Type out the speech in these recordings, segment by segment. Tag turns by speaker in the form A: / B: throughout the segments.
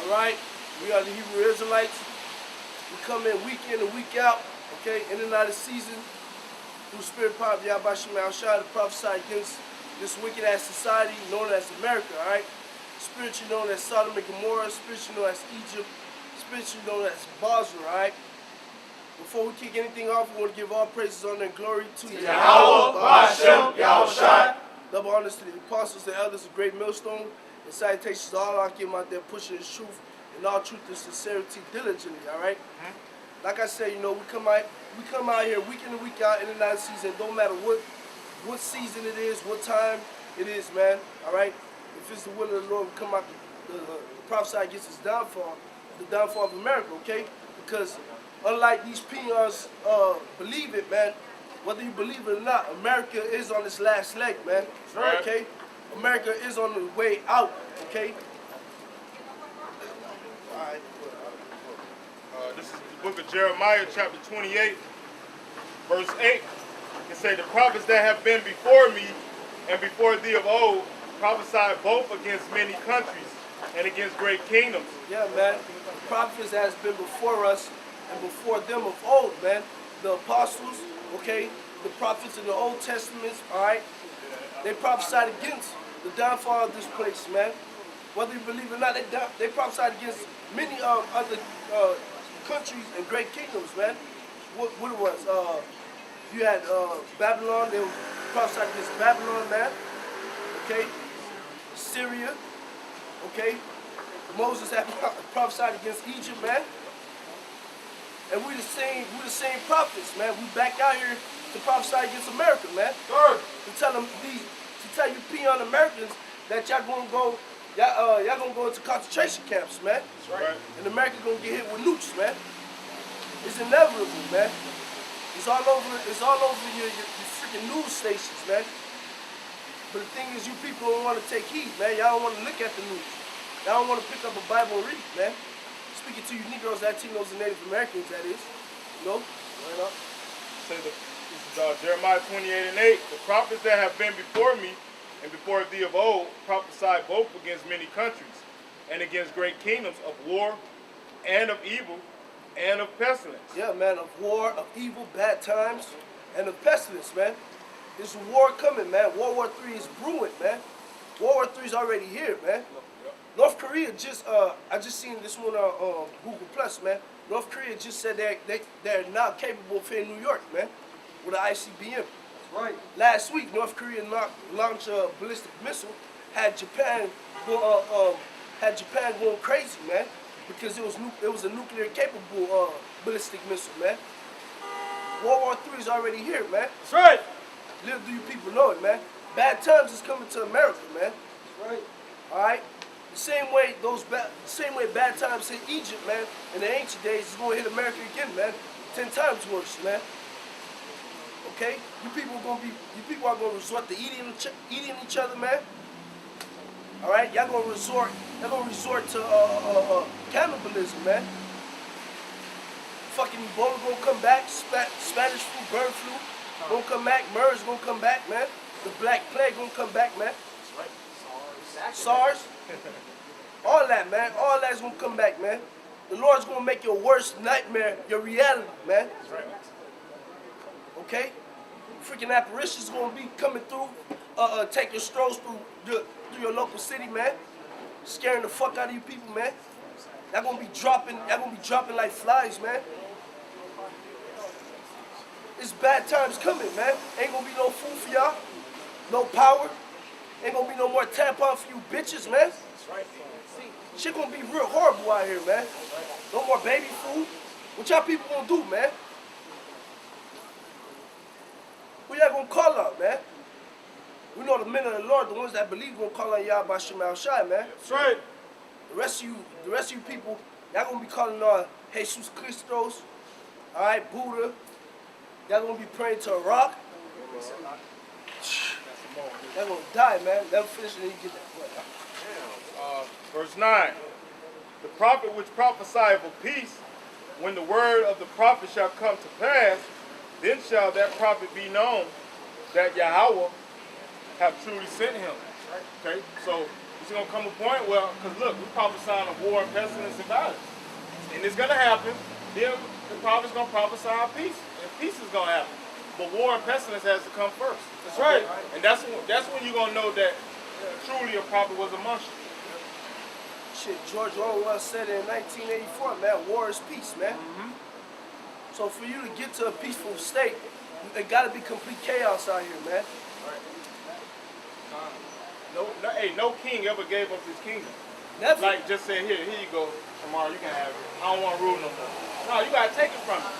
A: right? We are the Hebrew Israelites. We come in and week out, okay, in and out of season, through spirit power of Yahweh Shema Shai to prophesy against this wicked ass society known as America, alright? Spiritually known as Sodom and Gomorrah, spiritually known as Egypt, spiritually known as Basra, alright? Before we kick anything off, we want to give all praises, honor, and glory to
B: Yahweh, Hashem, Yahweh Shai.
A: Double honors to the apostles, the elders, the great millstone, and salutations to all our Kim out there pushing his truth and all truth and sincerity diligently, alright? Like I said, you know, we come out here week in and week out, in and out of season. Don't matter what season it is, what time it is, man. All right. If it's the will of the Lord, we come out the prophesy against his downfall, the downfall of America. Okay, because unlike these peons believe it, man. Whether you believe it or not, America is on its last leg, man.
B: Right.
A: Okay, America is on the way out. Okay. All right.
B: This is the book of Jeremiah, chapter 28, verse 8. It say, the prophets that have been before me and before thee of old prophesied both against many countries and against great kingdoms.
A: Yeah, man. The prophets that has been before us and before them of old, man. The apostles, okay, the prophets in the Old Testament, all right, they prophesied against the downfall of this place, man. Whether you believe it or not, they prophesied against many other countries and great kingdoms, man. What it was? You had Babylon. They prophesied against Babylon, man. Okay. Syria. Okay. Moses had prophesied against Egypt, man. And we the same prophets, man. We back out here to prophesy against America, man.
B: Sure.
A: To tell you peon Americans that y'all gonna go into concentration camps, man.
B: That's right.
A: And America gonna get hit with nukes, man. It's inevitable, man. It's all over your freaking news stations, man. But the thing is, you people don't want to take heed, man. Y'all don't want to look at the news. Y'all don't want to pick up a Bible and read, man. Speaking to you Negroes, Latinos, and Native Americans, that is. You know? Right up.
B: Say this is Jeremiah 28 and 8. The prophets that have been before me and before thee of old prophesied both against many countries and against great kingdoms of war and of evil and of pestilence.
A: Yeah, man, of war, of evil, bad times, and of pestilence, man. There's a war coming, man. World War III is brewing, man. World War III is already here, man. North Korea just, I just seen this one on Google Plus, man. North Korea just said they're now capable of hitting New York, man, with an ICBM. That's
C: right.
A: Last week, North Korea launched a ballistic missile, had Japan going crazy, man, because it was a nuclear capable ballistic missile, man. World War III is already here, man.
B: That's right.
A: Little do you people know it, man. Bad times is coming to America, man.
C: That's right.
A: All right. The same way bad times hit Egypt, man, in the ancient days, is going to hit America again, man. 10 times worse, man. Okay? You people are gonna resort to eating each other, man. All right? Y'all gonna resort to cannibalism, man. Fucking Ebola gonna come back, Spanish flu, bird flu gonna come back, MERS gonna come back, man. The Black Plague gonna come back, man.
C: That's right.
A: SARS. All that, man. All that's gonna come back, man. The Lord's gonna make your worst nightmare your reality, man.
B: That's right.
A: Okay? Freaking apparitions gonna be coming through, taking strolls through your local city, man. Scaring the fuck out of you people, man. Y'all gonna be dropping like flies, man. It's bad times coming, man. Ain't gonna be no food for y'all, no power. Ain't gonna be no more tampon for you bitches, man.
C: That's right.
A: Shit gonna be real horrible out here, man. No more baby food. What y'all people gonna do, man? Who y'all gonna call out, man? We know the men of the Lord, the ones that believe, gonna call on y'all by Shema Shai, man.
B: That's right.
A: The rest of you people, y'all gonna be calling on Jesus Christos, all right, Buddha. Y'all gonna be praying to a rock. Y'all gonna die, man. Never finish and then you get that point.
B: Verse 9. The prophet which prophesieth of peace, when the word of the prophet shall come to pass, then shall that prophet be known that Yahweh have truly sent him. Okay, so we it's going to come a point where, because look, we're prophesying of war and pestilence and violence. And it's going to happen. Then the prophet's going to prophesy of peace. And peace is going to happen. But war and pestilence has to come first.
A: That's right.
B: And that's when you're going to know that truly a prophet was amongst you.
A: Shit, George Orwell said in 1984, man, war is peace, man. So for you to get to a peaceful state, it got to be complete chaos out here, man.
B: No king ever gave up his kingdom.
A: Never.
B: Like just say, here you go, tomorrow you can have it. I don't want to rule no more. No, you got to take it from him.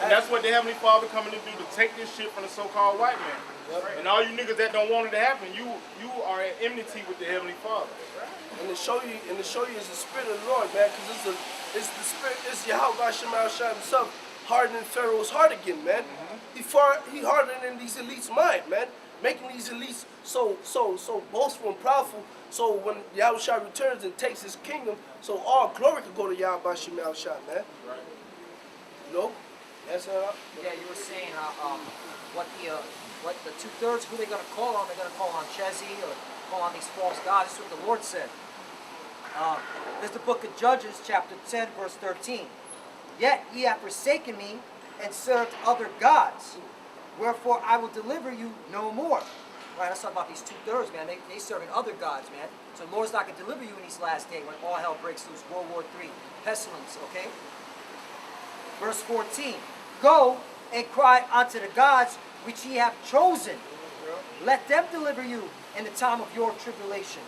B: And that's what the Heavenly Father coming to do, to take this shit from the so-called white man. Yep. And all you niggas that don't want it to happen, you are at enmity with the Heavenly Father.
A: And to show you is the Spirit of the Lord, man, because it's the Spirit, it's Yahweh Shema Shah himself hardening Pharaoh's heart again, man. He hardening these elites' mind, man, making these elites so boastful and proudful. So when Yahweh Shah returns and takes his kingdom, so all glory could go to Yahweh Shema Shah, man.
B: Right.
A: You know? That's
C: Yeah, you were saying what the 2/3, who they're gonna call on? They're gonna call on Chezi or call on these false gods. That's what the Lord said. There's the book of Judges, chapter 10, verse 13. Yet ye have forsaken me and served other gods, wherefore I will deliver you no more. Right, let's talk about these 2/3, man. They serving other gods, man. So the Lord's not going to deliver you in these last days when all hell breaks loose, World War III, pestilence, okay? Verse 14. Go and cry unto the gods which ye have chosen. Let them deliver you in the time of your tribulation.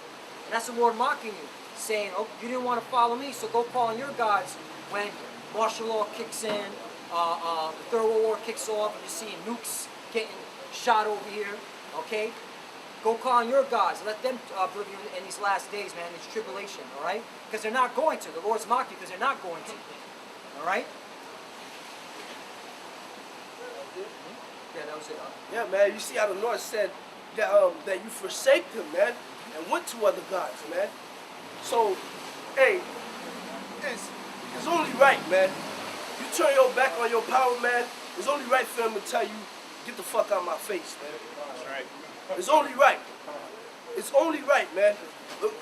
C: And that's the Lord mocking you, saying, oh, you didn't want to follow me, so go call on your gods when martial law kicks in, the Third World War kicks off, and you're seeing nukes getting shot over here, okay? Go call on your gods. Let them deliver you in these last days, man, in this tribulation, all right? Because they're not going to. The Lord's mocking you because they're not going to, all right? Yeah, that was it.
A: Yeah, man. You see how the Lord said that that you forsake him, man, and went to other gods, man. So, hey, it's only right, man. You turn your back on your power, man. It's only right for him to tell you, get the fuck out of my face, man.
B: That's right.
A: It's only right. It's only right, man.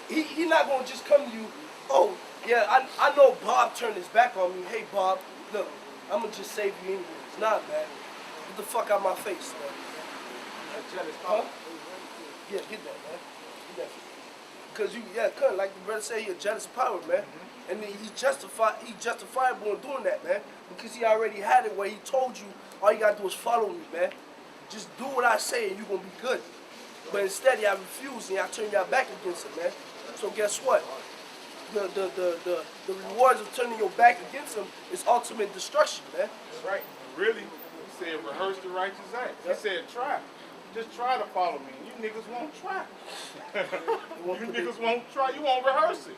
A: He not gonna just come to you. Oh, yeah, I know Bob turned his back on me. Hey, Bob, look, I'm gonna just save you anyways. Nah, man. Get the fuck out of my face, man. Huh? Yeah, get that, man. Get that. Because like the brother said, he a jealous power, man. And he's justifiable in doing that, man. Because he already had it where he told you, all you gotta do is follow me, man. Just do what I say and you're gonna be good. But instead, y'all refuse and y'all turn y'all back against him, man. So guess what? The rewards of turning your back against him is ultimate destruction, man.
B: That's right. Really, he said, rehearse the righteous act. He said, try. Just try to follow me. You niggas won't try. You niggas won't try. You won't rehearse it.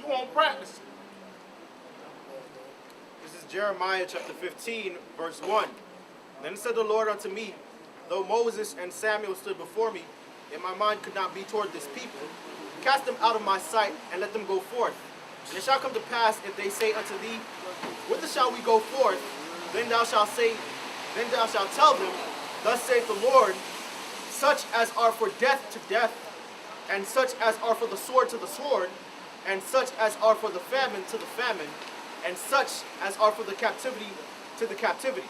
B: You won't practice it.
D: This is Jeremiah chapter 15, verse 1. Then said the Lord unto me, though Moses and Samuel stood before me, yet my mind could not be toward this people. Cast them out of my sight, and let them go forth. And it shall come to pass, if they say unto thee, whither shall we go forth? Then thou shalt tell them, thus saith the Lord, such as are for death to death, and such as are for the sword to the sword, and such as are for the famine to the famine, and such as are for the captivity to the captivity.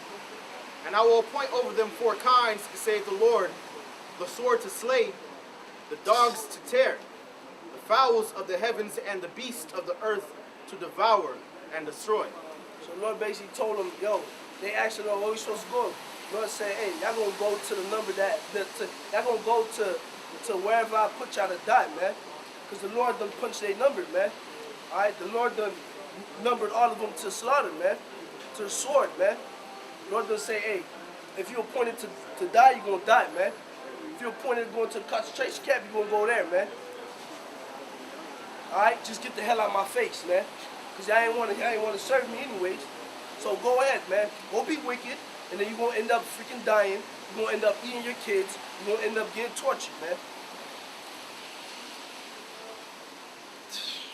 D: And I will appoint over them 4 kinds, saith the Lord, the sword to slay, the dogs to tear, the fowls of the heavens and the beasts of the earth to devour and destroy.
A: So the Lord basically told them, yo, they asked him, oh, where we supposed to go? The Lord said, hey, y'all gonna go to the number y'all gonna go to wherever I put y'all to die, man. Because the Lord done punched their number, man. All right, the Lord done numbered all of them to slaughter, man, to the sword, man. The Lord done say, hey, if you're appointed to die, you're gonna die, man. If you're appointed to go into the concentration camp, you're gonna go there, man. All right, just get the hell out of my face, man. Because y'all ain't want to serve me anyways. So go ahead, man. Go be wicked, and then you're going to end up freaking dying. You're going to end up eating your kids. You're going to end up getting tortured, man.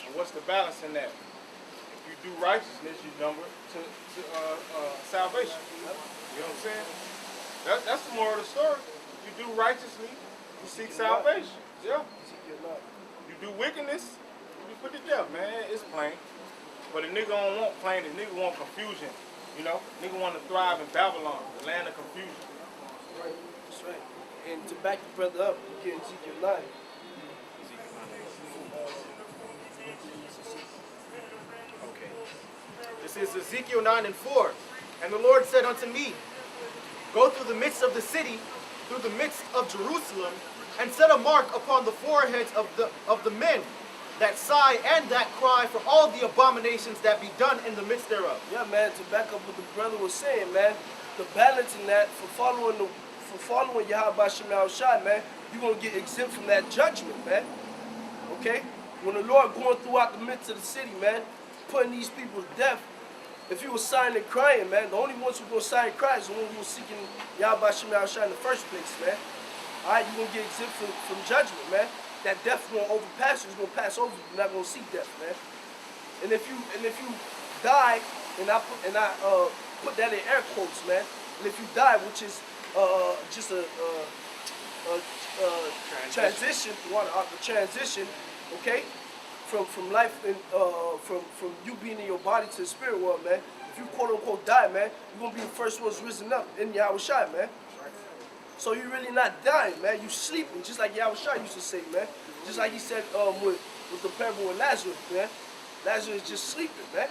B: And what's the balance in that? If you do righteousness, you number to salvation. You know what I'm saying? That's the moral of the story. You do righteously, you seek salvation. Yeah. You do wickedness, you be put to death, man. It's plain. But a nigga don't want plain, a nigga want confusion. You know? Nigga want to thrive in Babylon, the land of confusion.
A: Right. That's right. And to back your brother up, you get Ezekiel 9.
D: Okay. This is Ezekiel 9:4. And the Lord said unto me, go through the midst of the city, through the midst of Jerusalem, and set a mark upon the foreheads of the men that sigh and that cry for all the abominations that be done in the midst thereof.
A: Yeah, man, to back up what the brother was saying, man, the balance in that for following Yahweh Shema Shai, man, you're gonna get exempt from that judgment, man. Okay? When the Lord going throughout the midst of the city, man, putting these people to death, if you were sighing and crying, man, the only ones who gonna sigh and cry is the ones who were seeking Yahweh Shema Shai in the first place, man. Alright, you're gonna get exempt from judgment, man. That death gonna overpass you, it's gonna pass over you. You're not gonna see death, man. And if you die, and I put that in air quotes, man. And if you die, which is just a transition, okay, from life and from you being in your body to the spirit world, man. If you quote unquote die, man, you're gonna be the first ones risen up in Yahweh Shai, man. So you're really not dying, man. You sleeping, just like Yahweh Shai used to say, man. Just like he said with the parable of Lazarus, man. Lazarus is just sleeping, man.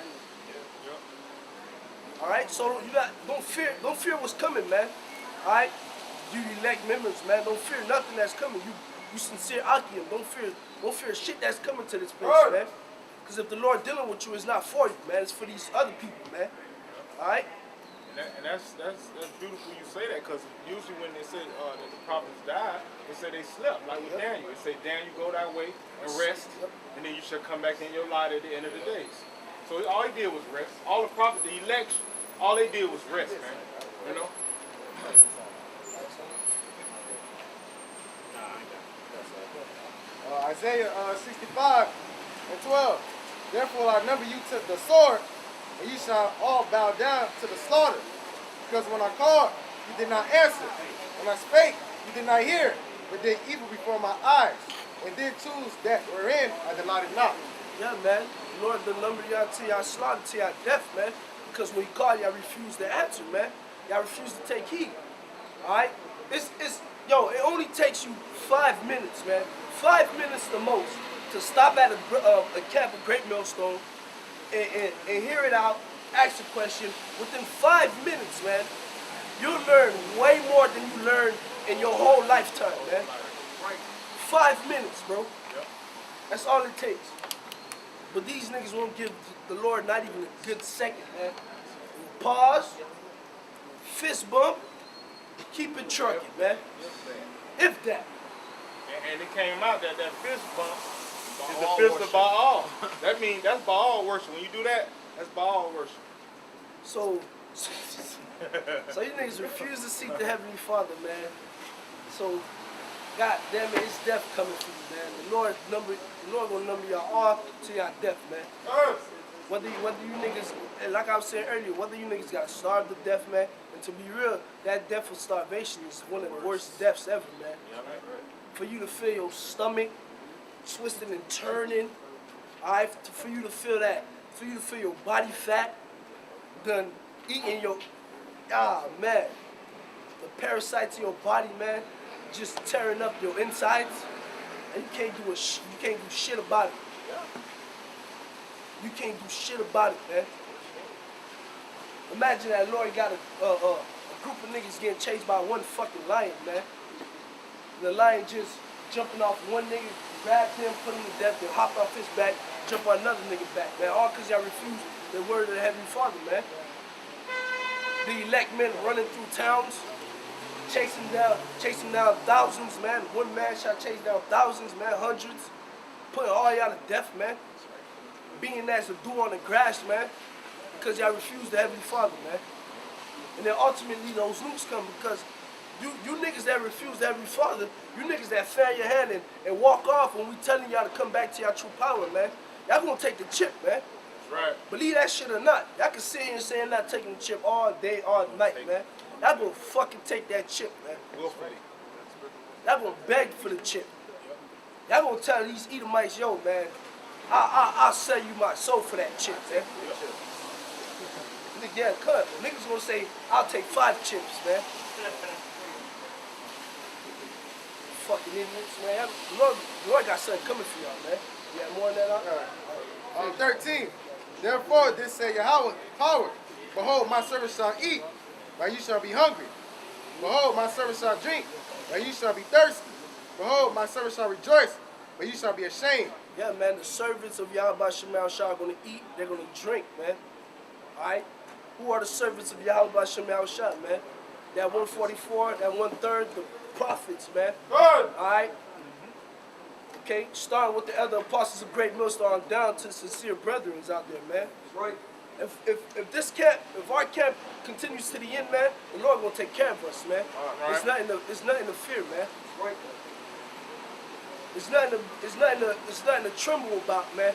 A: All right, so don't fear what's coming, man. All right, you elect members, man. Don't fear nothing that's coming. You sincere Akim. Don't fear shit that's coming to this place, man. Because if the Lord dealing with you, it's not for you, man. It's for these other people, man. All right.
B: And that's beautiful you say that, because usually when they say that the prophets died, they say they slept, like with Daniel. They say, Daniel, go that way and rest, and then you shall come back in your light at the end of the days. So all he did was rest. All the prophets, the election, all they did was rest, man. You know?
E: Isaiah 65:12. Therefore I number you to the sword, and you shall all bow down to the slaughter. Because when I called, you did not answer. When I spake, you did not hear, but did evil before my eyes, and did choose that wherein I delighted not.
A: Yeah, man. The Lord the number y'all to y'all slaughter, to y'all death, man. Because when you call, y'all refuse to answer, man. Y'all refuse to take heed. Alright? Yo, it only takes you 5 minutes, man. 5 minutes the most to stop at a camp of Great Millstone and hear it out, ask a question. Within 5 minutes, man, you'll learn way more than you learned in your whole lifetime, man. 5 minutes, bro. That's all it takes. But these niggas won't give the Lord not even a good second, man. Pause, fist bump, keep it trucking, man. If that.
B: And it came out that fist bump is the fist of Baal. That means that's Baal worship. When you do that, that's Baal worship.
A: So you niggas refuse to seek the Heavenly Father, man. So, God damn it, it's death coming for you, man. The Lord gonna number y'all all to y'all death, man. Whether you niggas, like I was saying earlier, whether you niggas got starved to death, man, and to be real, that death of starvation is one of the worst deaths ever, man. For you to feel your stomach twisting and turning, alright, for you to feel your body fat done eating your, man, the parasites in your body, man, just tearing up your insides, and you can't do shit about it. You can't do shit about it, man. Imagine that Lord got a group of niggas getting chased by one fucking lion, man. And the lion just jumping off one nigga, grabbed him, put him to death, then hopped off his back, jump on another nigga back, man. All because y'all refused the word of the Heavenly Father, man. The elect men running through towns, chasing down thousands, man. One man shot chasing down thousands, man, hundreds, putting all y'all to death, man. Being as a dew on the grass, man, because y'all refused the Heavenly Father, man. And then ultimately those nukes come because you niggas that refuse the Heavenly Father, you niggas that fan your hand and walk off when we telling y'all to come back to y'all true power, man. Y'all gonna take the chip, man.
B: That's right.
A: Believe that shit or not. Y'all can sit here and say I'm not taking the chip all day, all night, man. Y'all gonna fucking take that chip, man.
B: Go for it.
A: Y'all gonna beg for the chip. Y'all gonna tell these Edomites, yo, man, I'll sell you my soul for that chip, man. Yeah, cut. Niggas gonna say, I'll take 5 chips, man. Fucking idiots, man. Lord got something coming for y'all, man. You got more than that out?
E: 13. Therefore, this say Yahweh, power. Behold, my servant shall eat, but you shall be hungry. Behold, my servant shall drink, but you shall be thirsty. Behold, my servant shall rejoice, but you shall be ashamed.
A: Yeah, man, the servants of Yahweh Shemal Shah are going to eat, they're going to drink, man. All right? Who are the servants of Yahweh Shemal Shah, man? That 144, that 1/3, the prophets, man.
B: Good.
A: All right? Okay, starting with the other apostles of Great Millstone down to the sincere brethren out there, man.
C: Right.
A: If this camp, if our camp continues to the end, man, the Lord gonna take care of us, man.
B: Right.
A: It's nothing to fear, man.
C: Right.
A: It's nothing to tremble about, man.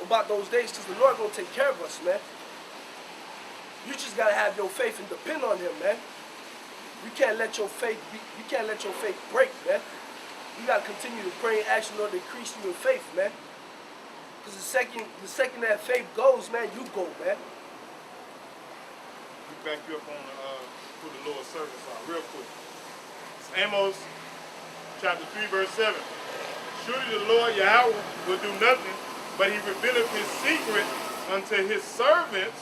A: About those days, because the Lord gonna take care of us, man. You just gotta have your faith and depend on Him, man. You can't let your faith break, man. You gotta continue to pray and ask the Lord to increase you in faith, man. Because the second that faith goes, man, you go, man.
B: We back you up on who the Lord's servants are, real quick. It's Amos chapter 3, verse 7. Surely the Lord Yahweh will do nothing, but He revealeth His secret unto His servants,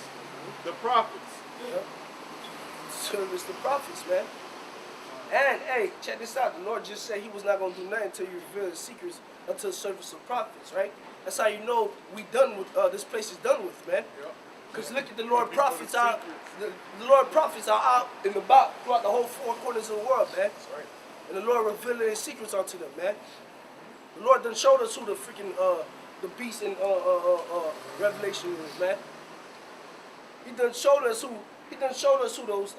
B: the prophets.
A: Yep. Service the prophets, man. And hey, check this out. The Lord just said He was not gonna do nothing until He revealed His secrets unto the service of prophets, right? That's how you know we done with this place is done with, man. Because look at the Lord prophets out. The Lord prophets are out and about throughout the whole 4 corners of the world, man.
E: That's right.
A: And the Lord revealing His secrets unto them, man. The Lord done showed us who the freaking the beast in Revelation is, man. He done showed us who those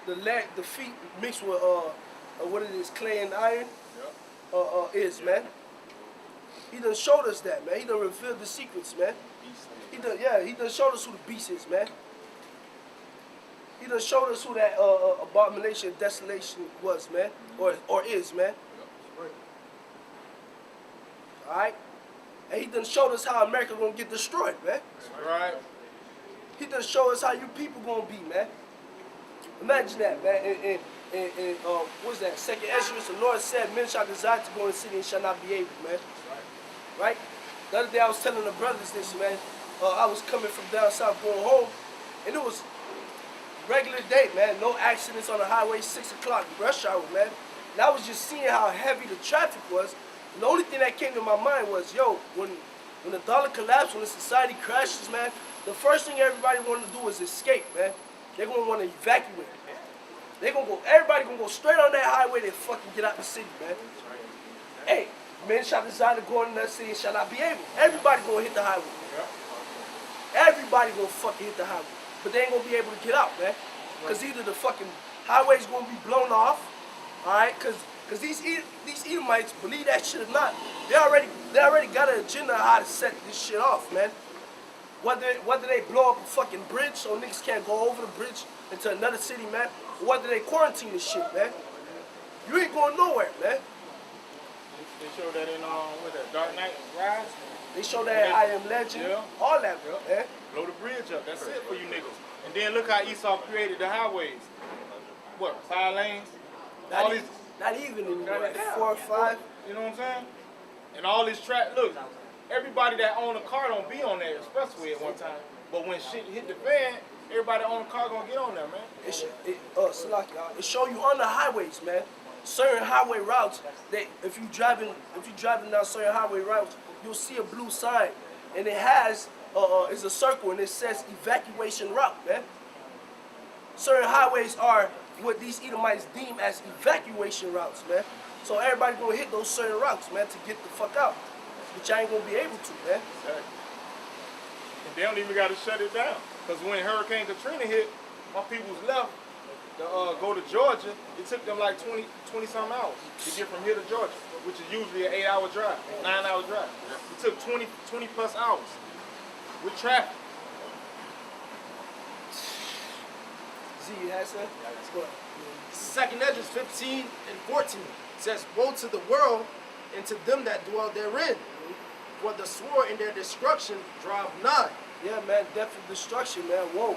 A: the feet mixed with what it is, clay and iron is, man. He done showed us that, man. He done revealed the secrets, man. He done showed us who the beast is, man. He done showed us who that abomination of desolation was, man, or is, man. All right, and he done showed us how America gonna get destroyed, man.
B: Right.
A: He done showed us how you people gonna be, man. Imagine that, man. And what's that? Second Ezra, the Lord said, men shall desire to go in the city and shall not be able, man. Right? The other day I was telling the brothers this, man. I was coming from down south going home, and it was regular day, man. No accidents on the highway, 6 o'clock, rush hour, man. And I was just seeing how heavy the traffic was. And the only thing that came to my mind was, yo, when the dollar collapses, when the society crashes, man, the first thing everybody want to do is escape, man. They're going to want to evacuate. Everybody going to go straight on that highway to fucking get out the city, man. Hey, men shall desire to go in that city and shall not be able. Everybody going to hit the highway. Everybody going to fucking hit the highway. But they ain't going to be able to get out, man. Because either the fucking highway's going to be blown off, all right? Because these Edomites, believe that shit or not, they already got an agenda on how to set this shit off, man. Whether they blow up a fucking bridge so niggas can't go over the bridge into another city, man, or whether they quarantine this shit, man. You ain't going nowhere, man.
B: They showed that in Dark Knight Rise.
A: They show that I Am Legend, all that, man.
B: Blow the bridge up. That's it for you niggas. And then look how Esau created the highways. What, 5 lanes?
A: Not even anymore, like 4 or 5.
B: You know what I'm saying? And all this track, look, everybody that own a car don't be on that expressway at one time. But when shit hit the fan, everybody that own a car gonna get on there, man.
A: It show you on the highways, man. Certain highway routes, if you driving down certain highway routes, you'll see a blue sign, and it has it's a circle and it says evacuation route, man. Certain highways are what these Edomites deem as evacuation routes, man. So everybody gonna hit those certain routes, man, to get the fuck out. But y'all ain't gonna be able to, man.
B: Exactly. And they don't even gotta shut it down. Because when Hurricane Katrina hit, my people's left to go to Georgia. It took them like 20-some hours to get from here to Georgia, which is usually an 8-hour drive, 9-hour drive. It took 20 plus hours with traffic.
A: Z, you had something? Let's go.
D: Second Ezra 15 and 14. It says, woe to the world and to them that dwell therein. For the sword in their destruction draweth nigh.
A: Yeah, man, death and destruction, man. Whoa.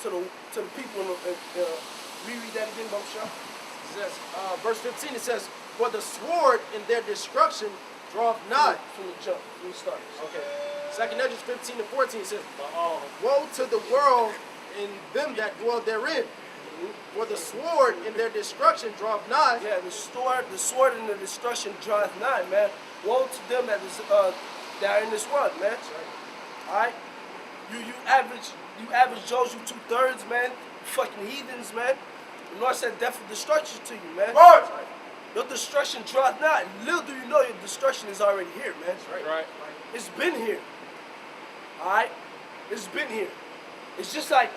A: To the people reread that again, Bump Shop.
D: It says, verse 15, it says, for the sword in their destruction draweth nigh.
A: From the jump, from the start.
D: Okay. 2 Edges 15 and 14 it says, woe to the world and them that dwell therein. For the sword in their destruction draweth nigh.
A: Yeah, the sword and the destruction draweth nigh, man. Woe to them that is that are in this world, man. Alright? You average Joes, you 2/3, man. You fucking heathens, man. The Lord said death and destruction to you, man.
E: Right.
A: Your destruction draweth nigh. Little do you know your destruction is already here, man.
B: Right.
A: It's been here. Alright? It's been here. It's just like